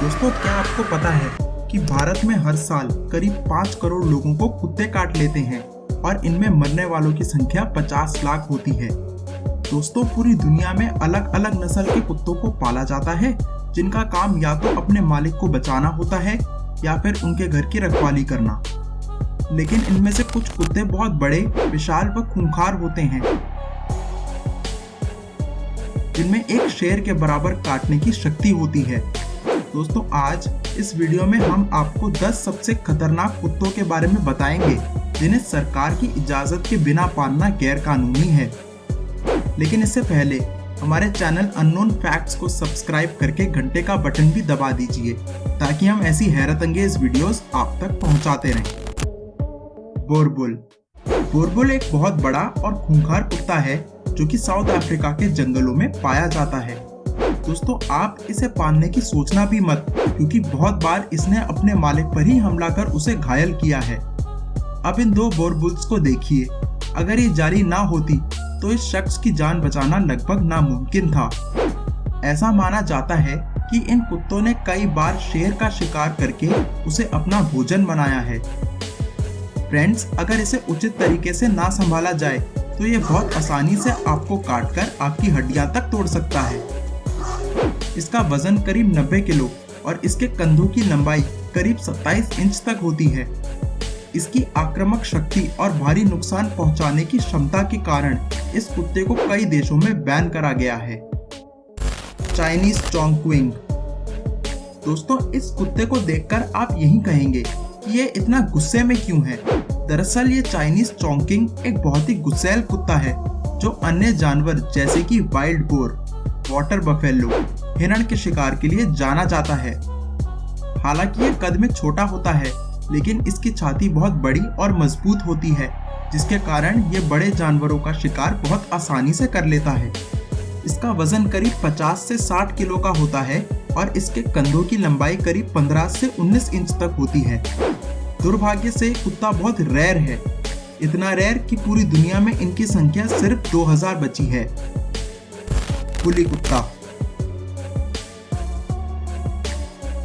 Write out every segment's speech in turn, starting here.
दोस्तों, क्या आपको पता है कि भारत में हर साल करीब 5 करोड़ लोगों को कुत्ते काट लेते हैं और इनमें मरने वालों की संख्या 50 लाख होती है। दोस्तों, पूरी दुनिया में अलग अलग नस्ल के कुत्तों को पाला जाता है, जिनका काम या तो अपने मालिक को बचाना होता है या फिर उनके घर की रखवाली करना। लेकिन इनमें से कुछ कुत्ते बहुत बड़े, विशाल व खूंखार होते हैं, जिनमें एक शेर के बराबर काटने की शक्ति होती है। दोस्तों, आज इस वीडियो में हम आपको 10 सबसे खतरनाक कुत्तों के बारे में बताएंगे, जिन्हें सरकार की इजाजत के बिना पालना गैर कानूनी है। लेकिन इससे पहले हमारे चैनल अननोन फैक्ट्स को सब्सक्राइब करके घंटे का बटन भी दबा दीजिए, ताकि हम ऐसी हैरत अंगेज वीडियोस आप तक पहुंचाते रहें। बोरबुल। बोरबुल एक बहुत बड़ा और खूंखार कुत्ता है जो कि साउथ अफ्रीका के जंगलों में पाया जाता है। दोस्तों, आप इसे पालने की सोचना भी मत, क्योंकि बहुत बार इसने अपने मालिक पर ही हमला कर उसे घायल किया है। अब इन 2 बोरबुल्स को देखिए। अगर ये जाली ना होती तो इस शख्स की जान बचाना लगभग नामुमकिन था। ऐसा माना जाता है कि इन कुत्तों ने कई बार शेर का शिकार करके उसे अपना भोजन बनाया है। फ्रेंड्स, अगर इसे उचित तरीके से ना संभाला जाए तो ये बहुत आसानी से आपको काटकर आपकी हड्डियां तक तोड़ सकता है। इसका वजन करीब 90 किलो और इसके कंधों की लंबाई करीब 27 इंच तक होती है। इसकी आक्रामक शक्ति और भारी नुकसान पहुंचाने की क्षमता के कारण इस कुत्ते को कई देशों में बैन करा गया है। Chinese Chongqing. दोस्तों, इस कुत्ते को देखकर आप यही कहेंगे कि ये इतना गुस्से में क्यों है। दरअसल ये चाइनीज चोंगक्विंग एक बहुत ही गुस्सैल कुत्ता है, जो अन्य जानवर जैसे कि वाइल्ड बोर, वाटर बफेलो, हिरण के शिकार के लिए जाना जाता है। हालांकि ये कद में छोटा होता है, लेकिन इसकी छाती बहुत बड़ी और मजबूत होती है, जिसके कारण ये बड़े जानवरों का शिकार बहुत आसानी से कर लेता है। इसका वजन करीब 50 से 60 किलो का होता है और इसके कंधों की लंबाई करीब 15 से 19 इंच तक होती है। दुर्भाग्य से कुत्ता बहुत रेयर है, इतना रेयर कि पूरी दुनिया में इनकी संख्या सिर्फ 2000 बची है। पुली कुत्ता।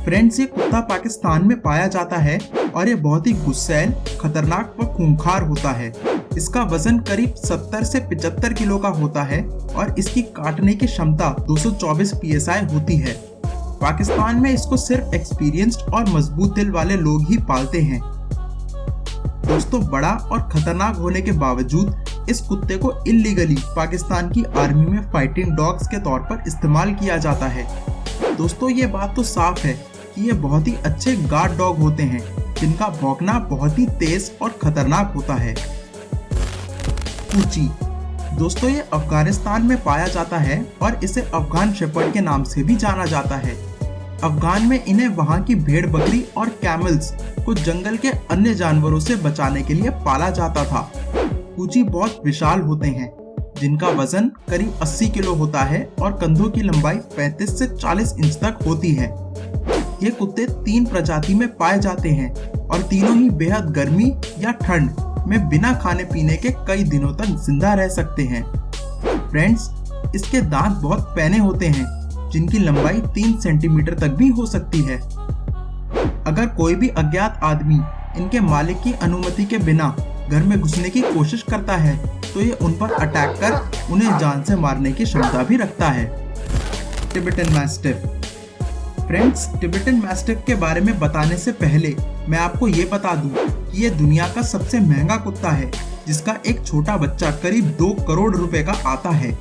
फ्रेंड्स, ये कुत्ता पाकिस्तान में पाया जाता है और ये बहुत ही गुस्सैल, खतरनाक व खूंखार होता है। इसका वजन करीब 70 से 75 किलो का होता है और इसकी काटने की क्षमता 224 PSI होती है। पाकिस्तान में इसको सिर्फ एक्सपीरियंस्ड और मजबूत दिल वाले लोग ही पालते हैं। दोस्तों, बड़ा और खतरनाक होने के बावजूद इस कुत्ते को इल्लीगली पाकिस्तान की आर्मी में फाइटिंग डॉग्स के तौर पर इस्तेमाल किया जाता है। दोस्तों, ये बात तो साफ है कि ये बहुत ही अच्छे गार्ड डॉग होते हैं, जिनका भौंकना बहुत ही तेज और खतरनाक होता है। कूची। दोस्तों, ये अफगानिस्तान में पाया जाता है और इसे अफगान शेपर्ड के नाम से भी जाना जाता है। अफगान में इन्हें वहां की भेड़ बकरी और कैमल्स को जंगल के अन्य जानवरों से बचाने के लिए पाला जाता था। कूची बहुत विशाल होते हैं, जिनका वजन करीब 80 किलो होता है और कंधों की लंबाई 35 से 40 इंच तक होती है। ये कुत्ते 3 प्रजाति में पाए जाते हैं और तीनों ही बेहद गर्मी या ठंड में बिना खाने पीने के कई दिनों तक जिंदा रह सकते हैं। फ्रेंड्स, इसके दांत बहुत पैने होते हैं, जिनकी लंबाई 3 सेंटीमीटर तक भी हो सकती है। अगर कोई भी अज्ञात आदमी इनके मालिक की अनुमति के बिना घर में घुसने की कोशिश करता है तो ये उन पर अटैक कर उन्हें जान से मारने की क्षमता भी रखता है। Tibetan mastiff. Friends, Tibetan mastiff के बारे में बताने से पहले मैं आपको ये बता दूं कि ये दुनिया का सबसे महंगा कुत्ता है, जिसका एक छोटा बच्चा करीब 2 करोड़ रुपए का आता है।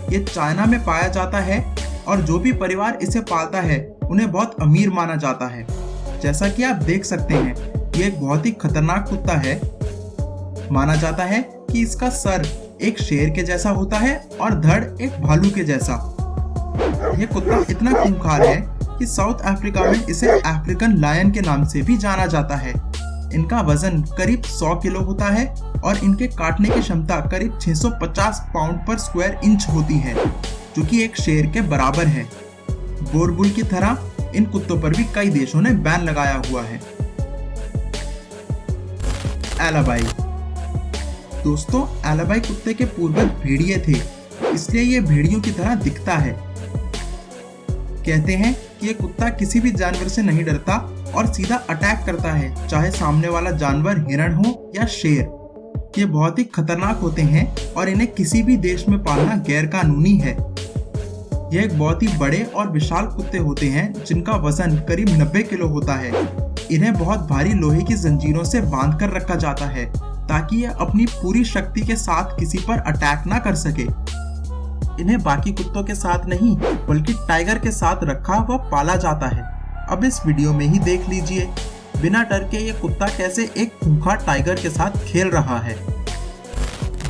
ये चाइना में पाया जाता है और जो भी परिवार इसे पालता है उन्हें बहुत अमीर माना जाता है। जैसा कि आप देख सकते हैं, ये एक बहुत ही खतरनाक कुत्ता है। माना जाता है कि इसका सर एक शेर के जैसा होता है और धड़ एक भालू के जैसा। यह कुत्ता इतना खूंखार है कि साउथ अफ्रीका में इसे अफ्रीकन लायन के नाम से भी जाना जाता है। इनका वजन करीब 100 किलो होता है और इनके काटने की क्षमता करीब 650 पाउंड पर स्क्वायर इंच होती है, जो कि एक शेर के बराबर है। बोरबुल की तरह इन कुत्तों पर भी कई देशों ने बैन लगाया हुआ है। एलाबाई। दोस्तों, एलाबाई कुत्ते के पूर्वज भेड़िए थे, इसलिए ये भेड़ियों की तरह दिखता है। कहते हैं कि ये कुत्ता किसी भी जानवर से नहीं डरता और सीधा अटैक करता है, चाहे सामने वाला जानवर हिरण हो या शेर। ये बहुत ही खतरनाक होते हैं और इन्हें किसी भी देश में पालना गैर कानूनी है। ये एक बहुत ही बड़े और विशाल कुत्ते होते हैं जिनका वजन करीब 90 किलो होता है। इन्हें बहुत भारी लोहे की जंजीरों से बांध कर रखा जाता है ताकि ये अपनी पूरी शक्ति के साथ किसी पर अटैक ना कर सके। इन्हें बाकी कुत्तों के साथ नहीं बल्कि टाइगर के साथ रखा व पाला जाता है। अब इस वीडियो में ही देख लीजिए बिना डर के ये कुत्ता कैसे एक खूंखार टाइगर के साथ खेल रहा है।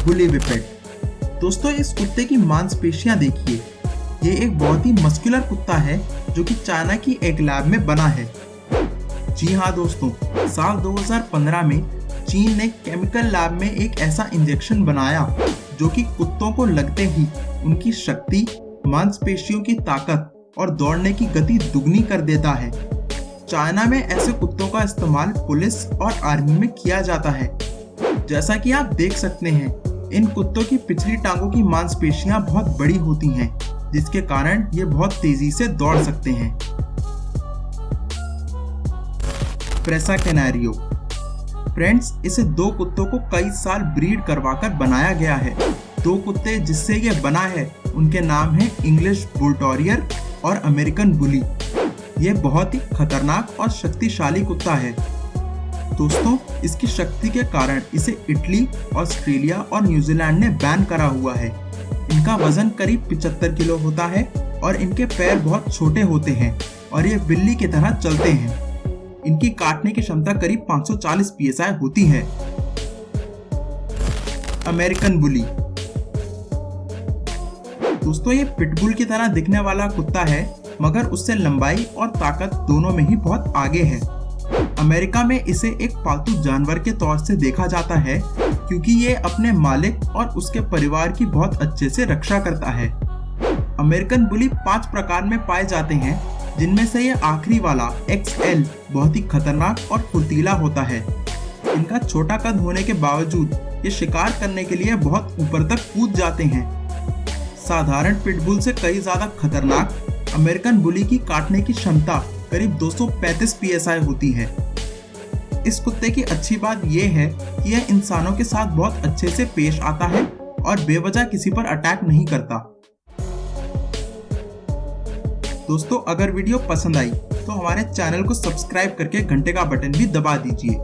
बुली व्हिppet। दोस्तों, इस कुत्ते की मांसपेशियां देखिए। ये एक बहुत ही मस्कुलर कुत्ता है जो कि चाइना की एक लैब में बना है। जी हाँ दोस्तों, साल 2015 में चीन ने केमिकल लैब में एक ऐसा इंजेक्शन बनाया जो कि कुत्तों को लगते ही उनकी शक्ति, मांसपेशियों की ताकत और दौड़ने की गति दुगनी कर देता है। चाइना में ऐसे कुत्तों का इस्तेमाल पुलिस और आर्मी में किया जाता है। जैसा कि आप देख सकते हैं, इन कुत्तों की पिछली टांगों की मांसपेशियां बहुत बड़ी होती हैं, जिसके कारण ये बहुत तेजी से दौड़ सकते हैं। प्रेसा कैनारियो। फ्रेंड्स, इसे दो कुत्तों को कई साल ब्रीड करवाकर बनाया गया है। दो कुत्ते जिससे ये बना है उनके नाम है इंग्लिश बुल टेरियर और अमेरिकन बुली। ये बहुत ही खतरनाक और शक्तिशाली कुत्ता है। दोस्तों, इसकी शक्ति के कारण इसे इटली, ऑस्ट्रेलिया और न्यूजीलैंड ने बैन करा हुआ है। इनका वजन करीब 75 किलो होता है और इनके पैर बहुत छोटे होते हैं और ये बिल्ली की तरह चलते हैं। इनकी काटने की क्षमता करीब 540 psi होती है। American bully. दोस्तों, ये पिटबुल की तरह दिखने वाला कुत्ता है मगर उससे लंबाई और ताकत दोनों में ही बहुत आगे है। अमेरिका में इसे एक पालतू जानवर के तौर से देखा जाता है क्योंकि ये अपने मालिक और उसके परिवार की बहुत अच्छे से रक्षा करता है। अमेरिकन बुली 5 प्रकार में पाए जाते हैं, जिनमें से ये आखिरी वाला XL बहुत ही खतरनाक और फुर्तीला होता है। इनका छोटा कद होने के बावजूद ये शिकार करने के लिए बहुत ऊपर तक कूद जाते हैं। साधारण पिटबुल से कई ज्यादा खतरनाक अमेरिकन बुली की काटने की क्षमता करीब 235 psi होती है। इस कुत्ते की अच्छी बात यह है कि यह इंसानों के साथ बहुत अच्छे से पेश आता है और बेवजह किसी पर अटैक नहीं करता। दोस्तों, अगर वीडियो पसंद आई तो हमारे चैनल को सब्सक्राइब करके घंटे का बटन भी दबा दीजिए।